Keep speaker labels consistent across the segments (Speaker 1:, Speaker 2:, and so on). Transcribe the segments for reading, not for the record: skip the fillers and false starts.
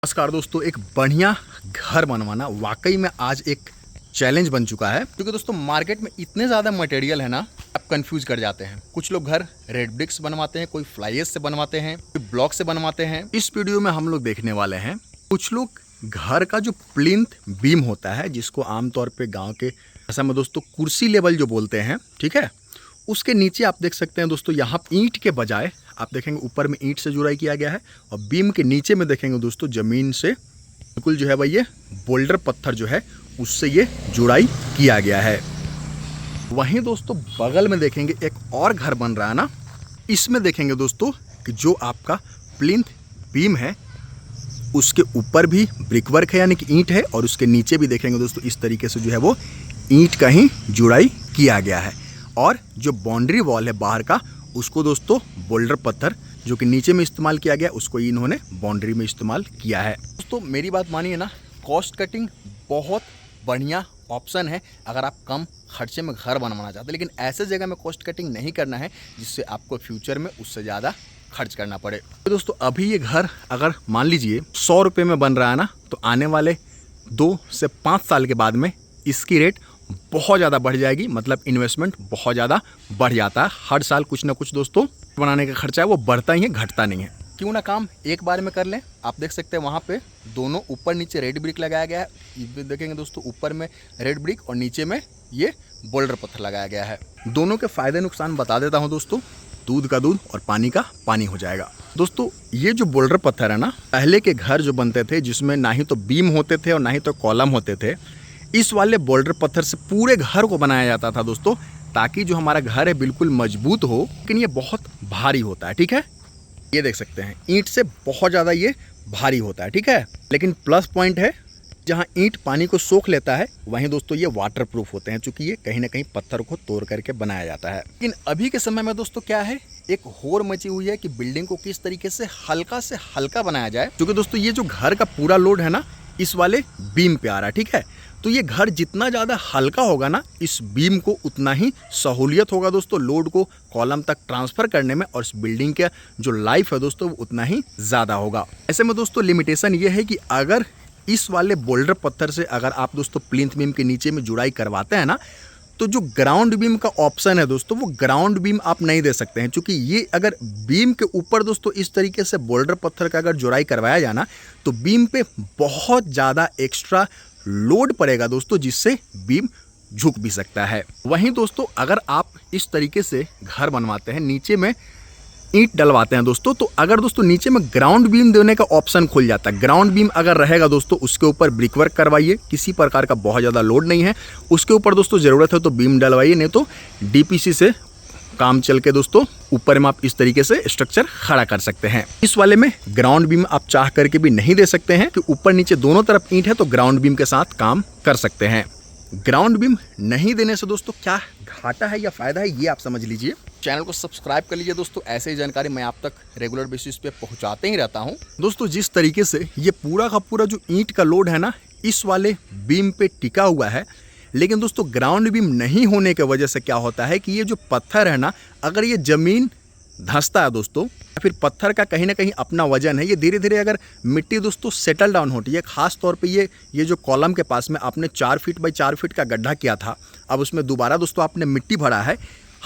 Speaker 1: नमस्कार दोस्तों, एक बढ़िया घर बनवाना वाकई में आज एक चैलेंज बन चुका है। क्योंकि दोस्तों मार्केट में इतने ज़्यादा मटेरियल है ना, आप कंफ्यूज कर जाते हैं। कुछ लोग घर रेड ब्रिक्स बनवाते हैं, कोई फ्लाईएस से बनवाते हैं, कोई ब्लॉक से बनवाते हैं। इस वीडियो में हम लोग देखने वाले हैं कुछ लोग घर का जो प्लिंथ बीम होता है, जिसको आमतौर पर गाँव के भाषा में दोस्तों कुर्सी लेवल जो बोलते हैं, ठीक है, उसके नीचे आप देख सकते हैं दोस्तों, यहाँ ईंट के बजाय आप देखेंगे ऊपर में ईंट से जुड़ाई किया गया है और बीम के नीचे में देखेंगे दोस्तों ज़मीन से बिल्कुल जो है भाई ये बोल्डर पत्थर जो है उससे ये जुड़ाई किया गया है। वहीं दोस्तों बगल में देखेंगे एक और घर बन रहा है ना, इसमें देखेंगे दोस्तों कि जो आपका प्लिंथ बीम है उसके ऊपर भी ब्रिक वर्क है, यानी कि ईंट है, और उसके नीचे भी देखेंगे दोस्तों इस तरीके से जो है वो ईंट का ही जुड़ाई किया गया है। और जो बाउंड्री वॉल है बाहर का, उसको दोस्तों बोल्डर पत्थर जो कि नीचे में इस्तेमाल किया गया, उसको इन्होंने बाउंड्री में इस्तेमाल किया है। दोस्तों मेरी बात मानिए ना, कॉस्ट कटिंग बहुत बढ़िया ऑप्शन है अगर आप कम खर्चे में घर बनवाना चाहते हैं। लेकिन ऐसे जगह में कॉस्ट कटिंग नहीं करना है जिससे आपको फ्यूचर में उससे ज़्यादा खर्च करना पड़े। तो दोस्तों अभी ये घर अगर मान लीजिए 100 रुपये में बन रहा है ना, तो आने वाले 2 से 5 साल के बाद में इसकी रेट बहुत ज़्यादा बढ़ जाएगी। मतलब इन्वेस्टमेंट बहुत ज़्यादा बढ़ जाता है। हर साल कुछ ना कुछ दोस्तों बनाने का खर्चा है वो बढ़ता ही है, घटता नहीं है। क्यों ना काम एक बार में कर लें। आप देख सकते हैं वहाँ पे दोनों ऊपर नीचे रेड ब्रिक लगाया गया है। ये देखेंगे दोस्तों ऊपर में रेड ब्रिक और नीचे में ये बोल्डर पत्थर लगाया गया है। दोनों के फ़ायदे नुकसान बता देता हूँ दोस्तों। दूध का दूध और पानी का पानी हो जाएगा। दोस्तों ये जो बोल्डर पत्थर है ना, पहले के घर जो बनते थे जिसमें ना ही तो बीम होते थे और ना ही तो कॉलम होते थे, इस वाले बोल्डर पत्थर से पूरे घर को बनाया जाता था दोस्तों, ताकि जो हमारा घर है बिल्कुल मजबूत हो। लेकिन ये बहुत भारी होता है, ठीक है, ये देख सकते हैं ईंट से बहुत ज़्यादा ये भारी होता है, ठीक है। लेकिन प्लस पॉइंट है, जहाँ ईंट पानी को सोख लेता है वहीं दोस्तों ये वाटर प्रूफ होते हैं, क्योंकि ये कहीं ना कहीं पत्थर को तोड़ करके बनाया जाता है। लेकिन अभी के समय में दोस्तों क्या है, एक होड़ मची हुई है कि बिल्डिंग को किस तरीके से हल्का बनाया जाए। क्योंकि दोस्तों ये जो घर का पूरा लोड है ना, इस वाले बीम पे आ रहा है, ठीक है। तो ये घर जितना ज़्यादा हल्का होगा ना, इस बीम को उतना ही सहूलियत होगा दोस्तों लोड को कॉलम तक ट्रांसफ़र करने में, और इस बिल्डिंग का जो लाइफ है दोस्तों वो उतना ही ज़्यादा होगा। ऐसे में दोस्तों लिमिटेशन ये है कि अगर इस वाले बोल्डर पत्थर से अगर आप दोस्तों प्लिंथ बीम के नीचे में जुड़ाई करवाते हैं ना, तो जो ग्राउंड बीम का ऑप्शन है दोस्तों, वो ग्राउंड बीम आप नहीं दे सकते हैं। क्योंकि ये अगर बीम के ऊपर दोस्तों इस तरीके से बोल्डर पत्थर का अगर जुड़ाई करवाया जाना, तो बीम पे बहुत ज़्यादा एक्स्ट्रा लोड पड़ेगा दोस्तों, जिससे बीम झुक भी सकता है। वहीं दोस्तों अगर आप इस तरीके से घर बनवाते हैं, नीचे में ईंट डलवाते हैं दोस्तों, तो अगर दोस्तों नीचे में ग्राउंड बीम देने का ऑप्शन खुल जाता है। ग्राउंड बीम अगर रहेगा दोस्तों, उसके ऊपर ब्रिक वर्क करवाइए, किसी प्रकार का बहुत ज़्यादा लोड नहीं है। उसके ऊपर दोस्तों ज़रूरत है तो बीम डलवाइए, नहीं तो डीपीसी से काम चल के दोस्तों ऊपर में आप इस तरीके से स्ट्रक्चर खड़ा कर सकते हैं। इस वाले में ग्राउंड बीम आप चाह करके भी नहीं दे सकते हैं कि ऊपर नीचे दोनों तरफ ईंट है, तो ग्राउंड बीम के साथ काम कर सकते हैं। ग्राउंड बीम नहीं देने से दोस्तों क्या घाटा है या फ़ायदा है, ये आप समझ लीजिए। चैनल को सब्सक्राइब कर लीजिए दोस्तों, ऐसे ही जानकारी मैं आप तक रेगुलर बेसिस पे पहुंचाते ही रहता हूं। दोस्तों जिस तरीके से ये पूरा का पूरा जो ईंट का लोड है ना, इस वाले बीम पे टिका हुआ है, लेकिन दोस्तों ग्राउंड बीम नहीं होने की वजह से क्या होता है कि ये जो पत्थर है ना, अगर ये ज़मीन धंसता है दोस्तों, फिर पत्थर का कहीं ना कहीं अपना वजन है, ये धीरे धीरे अगर मिट्टी दोस्तों सेटल डाउन होती है, खास तौर पे ये जो कॉलम के पास में आपने 4 फीट बाई 4 फीट का गड्ढा किया था, अब उसमें दोबारा दोस्तों आपने मिट्टी भरा है,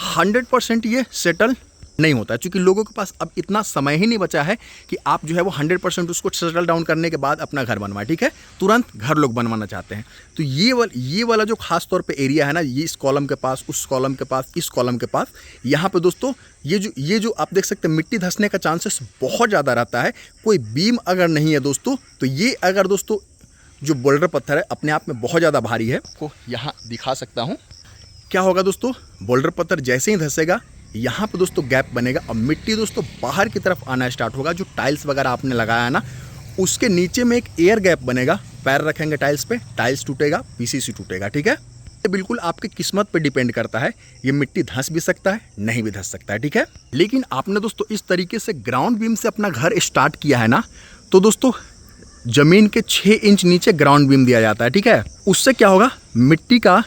Speaker 1: 100% ये सेटल नहीं होता है। क्योंकि लोगों के पास अब इतना समय ही नहीं बचा है कि आप जो है वो 100% उसको सेटल डाउन करने के बाद अपना घर बनवाएं, ठीक है। तुरंत घर लोग बनवाना चाहते हैं। तो ये वाला जो खास तौर पे एरिया है ना, ये इस कॉलम के पास, उस कॉलम के पास, इस कॉलम के पास, यहाँ पे दोस्तों ये जो आप देख सकते हैं मिट्टी धंसने का चांसेस बहुत ज़्यादा रहता है। कोई बीम अगर नहीं है दोस्तों, तो ये अगर दोस्तों जो बोल्डर पत्थर है अपने आप में बहुत ज़्यादा भारी है, आपको यहाँ दिखा सकता हूँ। क्या होगा दोस्तों, बोल्डर पत्थर जैसे ही धंसेगा, यहाँ पे दोस्तों गैप बनेगा और मिट्टी दोस्तों बाहर की तरफ आना स्टार्ट होगा। जो टाइल्स वगैरह आपने लगाया ना, उसके नीचे में एक एयर गैप बनेगा। पैर रखेंगे टाइल्स पे, टाइल्स टूटेगा, पीसीसी टूटेगा, ठीक है। ये बिल्कुल आपकी किस्मत पे डिपेंड करता है, ये मिट्टी धंस भी सकता है, नहीं भी धंस सकता है, ठीक है। लेकिन आपने दोस्तों इस तरीके से ग्राउंड बीम से अपना घर स्टार्ट किया है ना, तो दोस्तों ज़मीन के 6 इंच नीचे ग्राउंड बीम दिया जाता है, ठीक है। उससे क्या होगा, मिट्टी का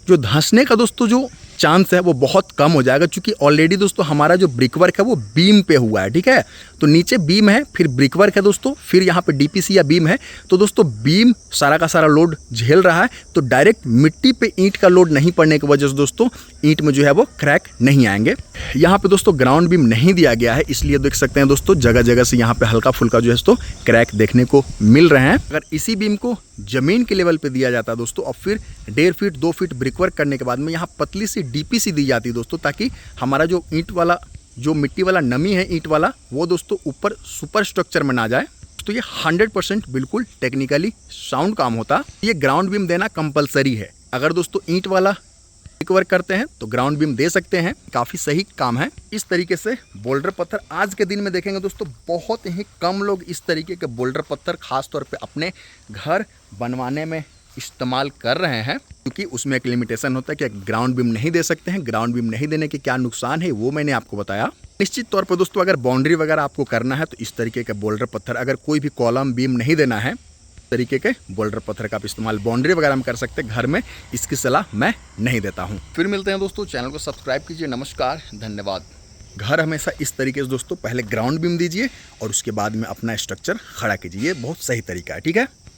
Speaker 1: जो धंसने का दोस्तों जो चांस है वो बहुत कम हो जाएगा, क्योंकि ऑलरेडी दोस्तों हमारा जो ब्रिक वर्क है वो बीम पे हुआ है, ठीक है। तो नीचे बीम है, फिर ब्रिक वर्क है दोस्तों, फिर यहाँ पे डीपीसी या बीम है। तो दोस्तों बीम सारा का सारा लोड झेल रहा है, तो डायरेक्ट मिट्टी पे ईंट का लोड नहीं पड़ने की वजह से दोस्तों ईंट में जो है वो क्रैक नहीं आएंगे। यहाँ पे दोस्तों ग्राउंड बीम नहीं दिया गया है, इसलिए देख सकते हैं दोस्तों जगह जगह से यहाँ पे हल्का फुल्का जो है तो क्रैक देखने को मिल रहे हैं। अगर इसी बीम को जमीन के लेवल पे दिया जाता है दोस्तों, और फिर 1.5 फीट 2 फीट ब्रिकवर्क करने के बाद में यहाँ पतली सी डीपीसी दी जाती है दोस्तों, ताकि हमारा जो ईंट वाला जो मिट्टी वाला नमी है ईंट वाला वो दोस्तों ऊपर सुपर स्ट्रक्चर में ना जाए। तो ये 100% बिल्कुल टेक्निकली साउंड काम होता। ये ग्राउंड बीम देना कंपलसरी है। अगर दोस्तों ईंट वाला वर्क करते हैं तो ग्राउंड बीम दे सकते हैं, काफ़ी सही काम है। इस तरीके से बोल्डर पत्थर आज के दिन में देखेंगे दोस्तों बहुत ही कम लोग इस तरीके के बोल्डर पत्थर खास तौर पे अपने घर बनवाने में इस्तेमाल कर रहे हैं, क्योंकि उसमें एक लिमिटेशन होता है कि ग्राउंड बीम नहीं दे सकते हैं। ग्राउंड बीम नहीं देने के क्या नुकसान है वो मैंने आपको बताया। निश्चित तौर पर दोस्तों अगर बाउंड्री वगैरह आपको करना है तो इस तरीके के बोल्डर पत्थर, अगर कोई भी कॉलम बीम नहीं देना है, तरीके के बोल्डर पत्थर का आप इस्तेमाल बाउंड्री वगैरह में कर सकते हैं। घर में इसकी सलाह मैं नहीं देता हूं। फिर मिलते हैं दोस्तों, चैनल को सब्सक्राइब कीजिए। नमस्कार, धन्यवाद। घर हमेशा इस तरीके से दोस्तों पहले ग्राउंड बीम दीजिए और उसके बाद में अपना स्ट्रक्चर खड़ा कीजिए, बहुत सही तरीका है, ठीक है।